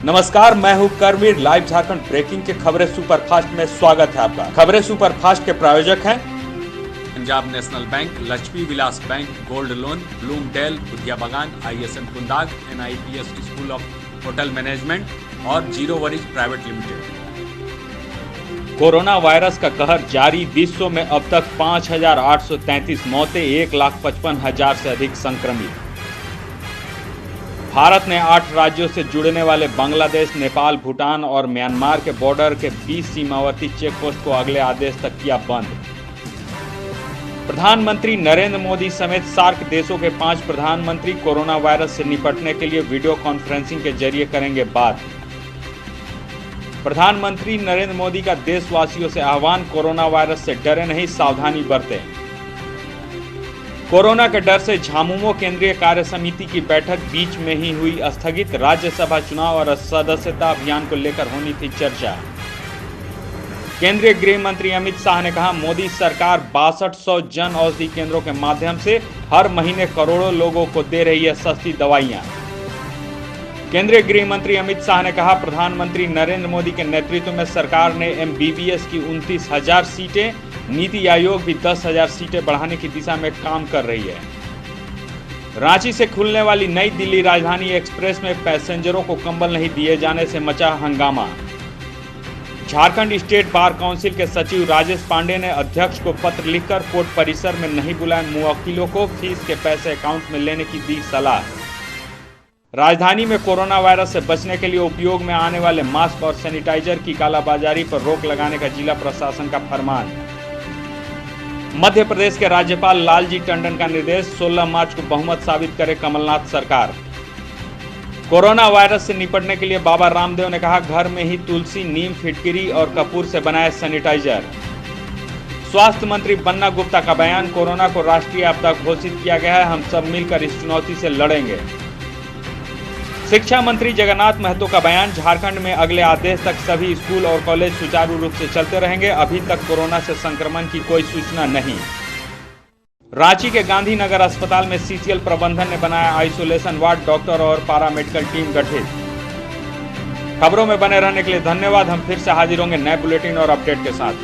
नमस्कार, मैं हूं करवीर। लाइव झारखंड ब्रेकिंग के खबरें सुपरफास्ट में स्वागत है आपका। खबरें सुपरफास्ट के प्रायोजक हैं Punjab National Bank, Lakshmi Vilas Bank, gold loan, Bloomdale, Budhia Bagan, ISM Kundag, NIPS school of hotel management और zero worries private limited. Corona virus का कहर जारी। विश्व में अब तक 5,833 मौतें, 1,55,000 से अधिक संक्रमित। भारत ने 8 राज्यों से जुड़ने वाले बांग्लादेश, नेपाल, भूटान और म्यांमार के बॉर्डर के 20 सीमावर्ती चेकपोस्ट को अगले आदेश तक किया बंद। प्रधानमंत्री नरेंद्र मोदी समेत सार्क देशों के 5 प्रधानमंत्री कोरोना वायरस से निपटने के लिए वीडियो कॉन्फ्रेंसिंग के जरिए करेंगे बात। प्रधानमंत्री नरेंद्र मोदी का देशवासियों से आह्वान, कोरोना वायरस से डरे नहीं, सावधानी बरतें। कोरोना के डर से झामुमो केंद्रीय कार्य समिति की बैठक बीच में ही हुई स्थगित। राज्यसभा चुनाव और सदस्यता अभियान को लेकर होनी थी चर्चा। केंद्रीय गृह मंत्री अमित शाह ने कहा, मोदी सरकार 6200 जन औषधि केंद्रों के माध्यम से हर महीने करोड़ों लोगों को दे रही है सस्ती दवाइयां। केंद्रीय गृह मंत्री अमित शाह ने कहा, प्रधानमंत्री नरेंद्र मोदी के नेतृत्व में सरकार ने MBBS की 29,000 सीटें, नीति आयोग भी 10,000 सीटें बढ़ाने की दिशा में काम कर रही है। रांची से खुलने वाली नई दिल्ली राजधानी एक्सप्रेस में पैसेंजरों को कंबल नहीं दिए जाने से मचा हंगामा। झारखंड स्टेट बार काउंसिल के सचिव राजेश पांडे ने अध्यक्ष को पत्र लिखकर कोर्ट परिसर में नहीं बुलाए मुवक्किलों को फीस के पैसे अकाउंट में लेने की दी सलाह। राजधानी में कोरोना वायरस से बचने के लिए उपयोग में आने वाले मास्क और सैनिटाइजर की कालाबाजारी पर रोक लगाने का जिला प्रशासन का फरमान। मध्य प्रदेश के राज्यपाल लालजी टंडन का निर्देश, 16 मार्च को बहुमत साबित करे कमलनाथ सरकार। कोरोना वायरस से निपटने के लिए बाबा रामदेव ने कहा, घर में ही तुलसी, नीम, फिटकिरी और कपूर से बनाए सैनिटाइजर। स्वास्थ्य मंत्री बन्ना गुप्ता का बयान, कोरोना को राष्ट्रीय आपदा घोषित किया गया है, हम सब मिलकर इस चुनौती से लड़ेंगे। शिक्षा मंत्री जगन्नाथ महतो का बयान, झारखंड में अगले आदेश तक सभी स्कूल और कॉलेज सुचारू रूप से चलते रहेंगे, अभी तक कोरोना से संक्रमण की कोई सूचना नहीं। रांची के गांधीनगर अस्पताल में CCL प्रबंधन ने बनाया आइसोलेशन वार्ड, डॉक्टर और पैरामेडिकल टीम गठित। खबरों में बने रहने के लिए धन्यवाद। हम फिर से हाजिर होंगे नए बुलेटिन और अपडेट के साथ।